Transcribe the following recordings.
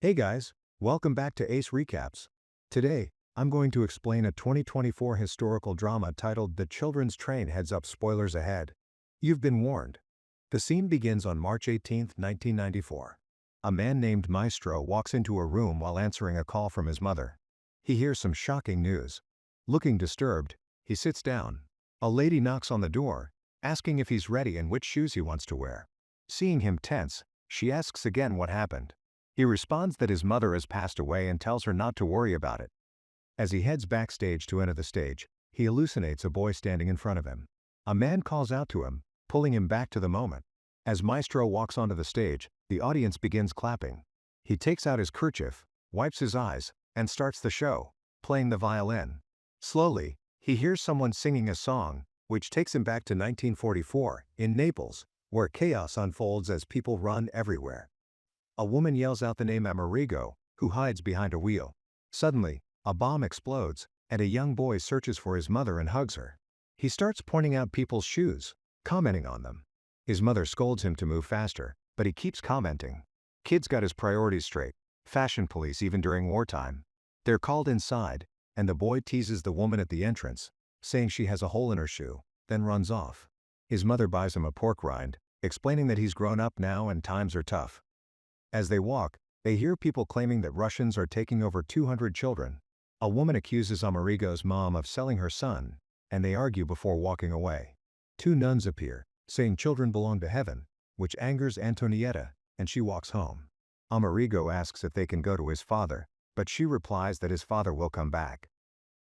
Hey guys, welcome back to Ace Recaps. Today, I'm going to explain a 2024 historical drama titled The Children's Train Heads Up. Spoilers ahead. You've been warned. The scene begins on March 18, 1994. A man named Maestro walks into a room while answering a call from his mother. He hears some shocking news. Looking disturbed, he sits down. A lady knocks on the door, asking if he's ready and which shoes he wants to wear. Seeing him tense, she asks again what happened. He responds that his mother has passed away and tells her not to worry about it. As he heads backstage to enter the stage, he hallucinates a boy standing in front of him. A man calls out to him, pulling him back to the moment. As Maestro walks onto the stage, the audience begins clapping. He takes out his kerchief, wipes his eyes, and starts the show, playing the violin. Slowly, he hears someone singing a song, which takes him back to 1944, in Naples, where chaos unfolds as people run everywhere. A woman yells out the name Amerigo, who hides behind a wheel. Suddenly, a bomb explodes, and a young boy searches for his mother and hugs her. He starts pointing out people's shoes, commenting on them. His mother scolds him to move faster, but he keeps commenting. Kid's got his priorities straight. Fashion police even during wartime. They're called inside, and the boy teases the woman at the entrance, saying she has a hole in her shoe, then runs off. His mother buys him a pork rind, explaining that he's grown up now and times are tough. As they walk, they hear people claiming that Russians are taking over 200 children. A woman accuses Amerigo's mom of selling her son, and they argue before walking away. Two nuns appear, saying children belong to heaven, which angers Antonietta, and she walks home. Amerigo asks if they can go to his father, but she replies that his father will come back.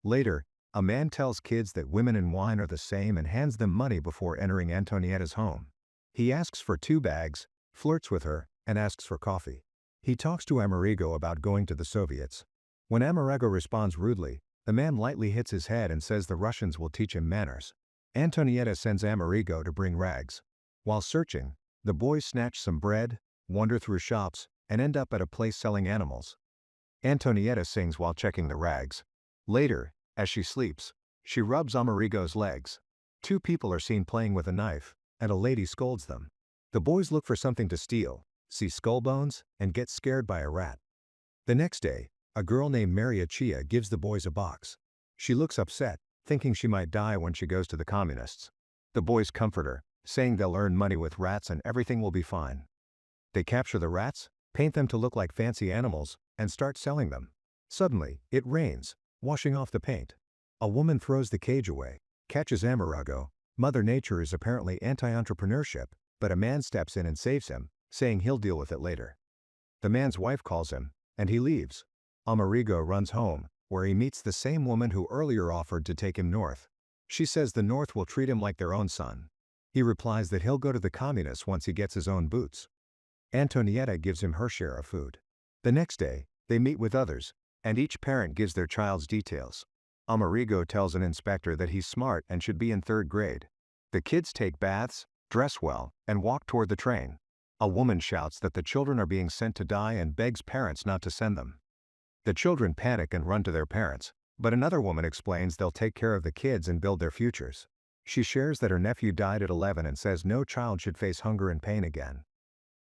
Later, a man tells kids that women and wine are the same and hands them money before entering Antonietta's home. He asks for 2 bags, flirts with her, and asks for coffee. He talks to Amerigo about going to the Soviets. When Amerigo responds rudely, the man lightly hits his head and says the Russians will teach him manners. Antonietta sends Amerigo to bring rags. While searching, the boys snatch some bread, wander through shops, and end up at a place selling animals. Antonietta sings while checking the rags. Later, as she sleeps, she rubs Amerigo's legs. 2 people are seen playing with a knife, and a lady scolds them. The boys look for something to steal, see skull bones, and get scared by a rat. The next day, a girl named Maria Chia gives the boys a box. She looks upset, thinking she might die when she goes to the communists. The boys comfort her, saying they'll earn money with rats and everything will be fine. They capture the rats, paint them to look like fancy animals, and start selling them. Suddenly, it rains, washing off the paint. A woman throws the cage away, catches Amerigo. Mother Nature is apparently anti-entrepreneurship, but a man steps in and saves him, saying he'll deal with it later. The man's wife calls him, and he leaves. Amerigo runs home, where he meets the same woman who earlier offered to take him north. She says the North will treat him like their own son. He replies that he'll go to the communists once he gets his own boots. Antonietta gives him her share of food. The next day, they meet with others, and each parent gives their child's details. Amerigo tells an inspector that he's smart and should be in 3rd grade. The kids take baths, dress well, and walk toward the train. A woman shouts that the children are being sent to die and begs parents not to send them. The children panic and run to their parents, but another woman explains they'll take care of the kids and build their futures. She shares that her nephew died at 11 and says no child should face hunger and pain again.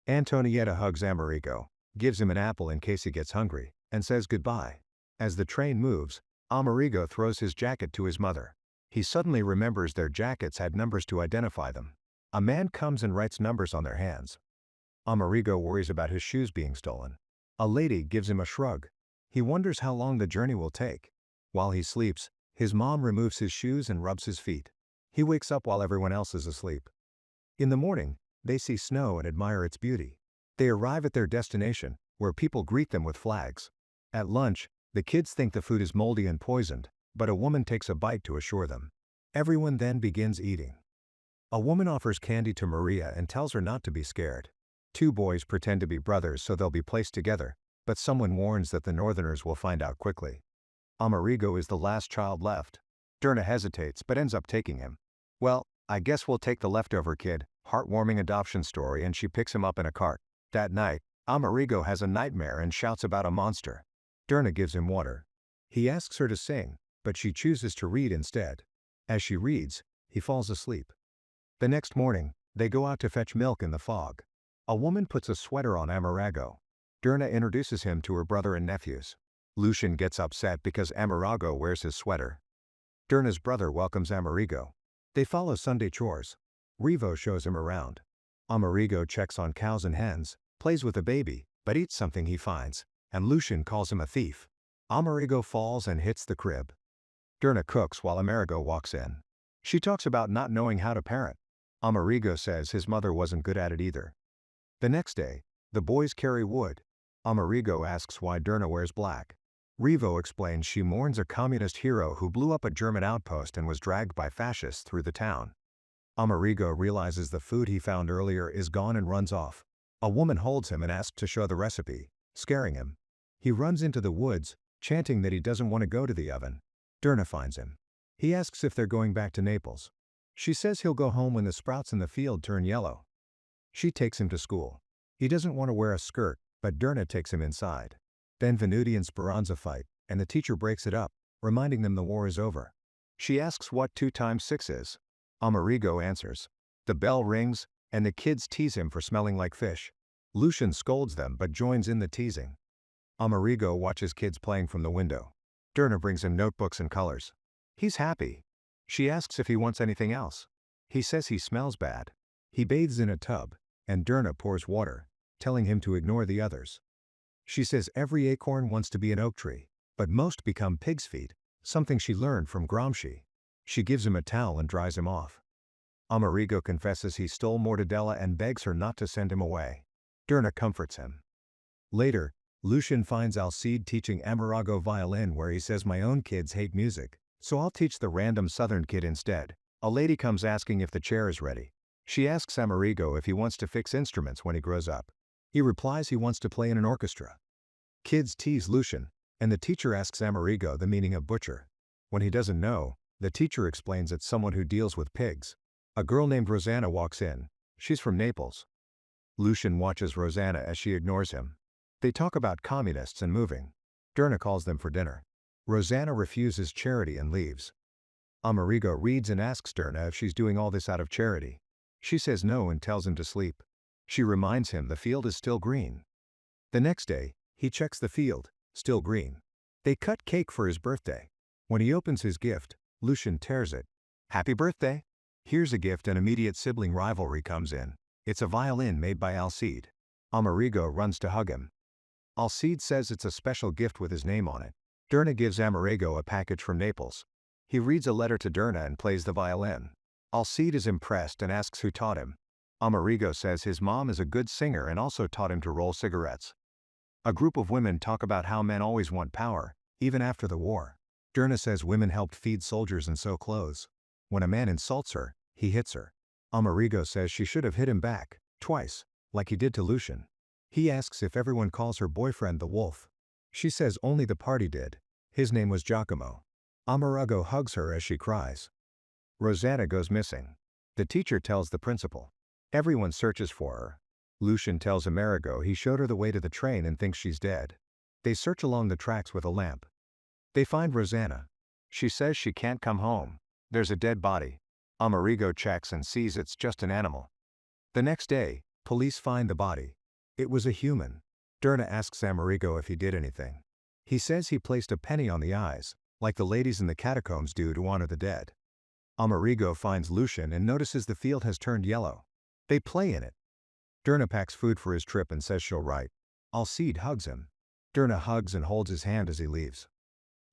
Antonietta hugs Amerigo, gives him an apple in case he gets hungry, and says goodbye. As the train moves, Amerigo throws his jacket to his mother. He suddenly remembers their jackets had numbers to identify them. A man comes and writes numbers on their hands. Amerigo worries about his shoes being stolen. A lady gives him a shrug. He wonders how long the journey will take. While he sleeps, his mom removes his shoes and rubs his feet. He wakes up while everyone else is asleep. In the morning, they see snow and admire its beauty. They arrive at their destination, where people greet them with flags. At lunch, the kids think the food is moldy and poisoned, but a woman takes a bite to assure them. Everyone then begins eating. A woman offers candy to Maria and tells her not to be scared. 2 boys pretend to be brothers so they'll be placed together, but someone warns that the Northerners will find out quickly. Amerigo is the last child left. Derna hesitates but ends up taking him. Well, I guess we'll take the leftover kid, heartwarming adoption story, and she picks him up in a cart. That night, Amerigo has a nightmare and shouts about a monster. Derna gives him water. He asks her to sing, but she chooses to read instead. As she reads, he falls asleep. The next morning, they go out to fetch milk in the fog. A woman puts a sweater on Amerigo. Dirna introduces him to her brother and nephews. Lucian gets upset because Amerigo wears his sweater. Dirna's brother welcomes Amerigo. They follow Sunday chores. Revo shows him around. Amerigo checks on cows and hens, plays with a baby, but eats something he finds, and Lucian calls him a thief. Amerigo falls and hits the crib. Dirna cooks while Amerigo walks in. She talks about not knowing how to parent. Amerigo says his mother wasn't good at it either. The next day, the boys carry wood. Amerigo asks why Dirna wears black. Revo explains she mourns a communist hero who blew up a German outpost and was dragged by fascists through the town. Amerigo realizes the food he found earlier is gone and runs off. A woman holds him and asks to show the recipe, scaring him. He runs into the woods, chanting that he doesn't want to go to the oven. Dirna finds him. He asks if they're going back to Naples. She says he'll go home when the sprouts in the field turn yellow. She takes him to school. He doesn't want to wear a skirt, but Dirna takes him inside. Benvenuti and Speranza fight, and the teacher breaks it up, reminding them the war is over. She asks what 2 times 6 is. Amerigo answers. The bell rings, and the kids tease him for smelling like fish. Lucian scolds them but joins in the teasing. Amerigo watches kids playing from the window. Dirna brings him notebooks and colors. He's happy. She asks if he wants anything else. He says he smells bad. He bathes in a tub, and Dirna pours water, telling him to ignore the others. She says every acorn wants to be an oak tree, but most become pig's feet, something she learned from Gramsci. She gives him a towel and dries him off. Amerigo confesses he stole mortadella and begs her not to send him away. Dirna comforts him. Later, Lucian finds Alcide teaching Amerigo violin where he says my own kids hate music, so I'll teach the random southern kid instead. A lady comes asking if the chair is ready. She asks Amerigo if he wants to fix instruments when he grows up. He replies he wants to play in an orchestra. Kids tease Lucian, and the teacher asks Amerigo the meaning of butcher. When he doesn't know, the teacher explains it's someone who deals with pigs. A girl named Rosanna walks in. She's from Naples. Lucian watches Rosanna as she ignores him. They talk about communists and moving. Dirna calls them for dinner. Rosanna refuses charity and leaves. Amerigo reads and asks Dirna if she's doing all this out of charity. She says no and tells him to sleep. She reminds him the field is still green. The next day, he checks the field, still green. They cut cake for his birthday. When he opens his gift, Lucian tears it. Happy birthday! Here's a gift and immediate sibling rivalry comes in. It's a violin made by Alcide. Amerigo runs to hug him. Alcide says it's a special gift with his name on it. Dirna gives Amerigo a package from Naples. He reads a letter to Dirna and plays the violin. Alcide is impressed and asks who taught him. Amerigo says his mom is a good singer and also taught him to roll cigarettes. A group of women talk about how men always want power, even after the war. Dirna says women helped feed soldiers and sew clothes. When a man insults her, he hits her. Amerigo says she should have hit him back, twice, like he did to Lucian. He asks if everyone calls her boyfriend the wolf. She says only the party did. His name was Giacomo. Amerigo hugs her as she cries. Rosanna goes missing. The teacher tells the principal. Everyone searches for her. Lucian tells Amerigo he showed her the way to the train and thinks she's dead. They search along the tracks with a lamp. They find Rosanna. She says she can't come home. There's a dead body. Amerigo checks and sees it's just an animal. The next day, police find the body. It was a human. Dirna asks Amerigo if he did anything. He says he placed a penny on the eyes, like the ladies in the catacombs do to honor the dead. Amerigo finds Lucian and notices the field has turned yellow. They play in it. Dirna packs food for his trip and says she'll write. Alcide hugs him. Dirna hugs and holds his hand as he leaves.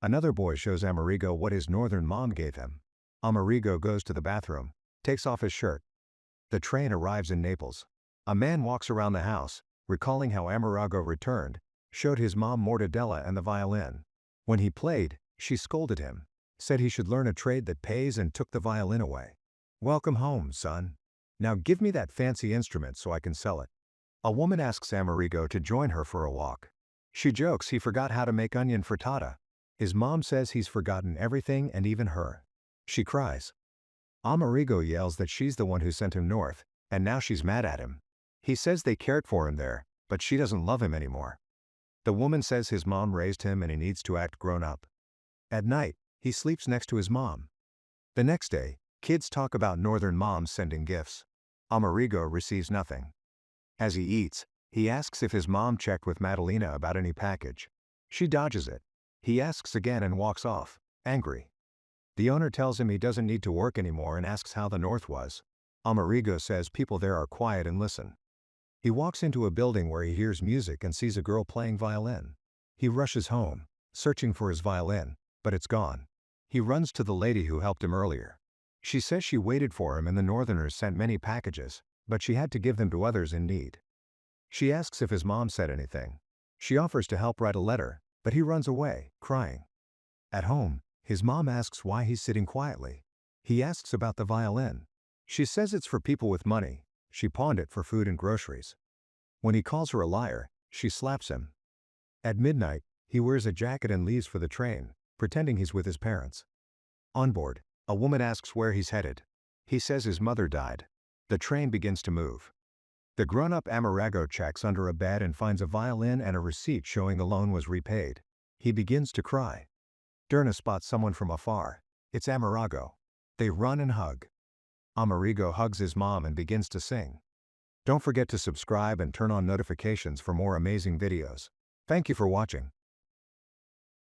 Another boy shows Amerigo what his northern mom gave him. Amerigo goes to the bathroom, takes off his shirt. The train arrives in Naples. A man walks around the house, recalling how Amerigo returned, showed his mom mortadella and the violin. When he played, she scolded him, said he should learn a trade that pays and took the violin away. Welcome home, son. Now give me that fancy instrument so I can sell it. A woman asks Amerigo to join her for a walk. She jokes he forgot how to make onion frittata. His mom says he's forgotten everything and even her. She cries. Amerigo yells that she's the one who sent him north, and now she's mad at him. He says they cared for him there, but she doesn't love him anymore. The woman says his mom raised him and he needs to act grown up. At night, he sleeps next to his mom. The next day, kids talk about northern moms sending gifts. Amerigo receives nothing. As he eats, He asks if his mom checked with Madalena about any package. She dodges it. He asks again and walks off, angry. The owner tells him he doesn't need to work anymore and asks how the north was. Amerigo says people there are quiet and listen. He walks into a building where he hears music and sees a girl playing violin. He rushes home, searching for his violin, but it's gone. He runs to the lady who helped him earlier. She says she waited for him and the northerners sent many packages, but she had to give them to others in need. She asks if his mom said anything. She offers to help write a letter, but he runs away, crying. At home, his mom asks why he's sitting quietly. He asks about the violin. She says it's for people with money. She pawned it for food and groceries. When he calls her a liar, she slaps him. At midnight, he wears a jacket and leaves for the train, pretending he's with his parents. On board, a woman asks where he's headed. He says his mother died. The train begins to move. The grown-up Amerigo checks under a bed and finds a violin and a receipt showing the loan was repaid. He begins to cry. Derna spots someone from afar. It's Amerigo. They run and hug. Amerigo hugs his mom and begins to sing. Don't forget to subscribe and turn on notifications for more amazing videos. Thank you for watching.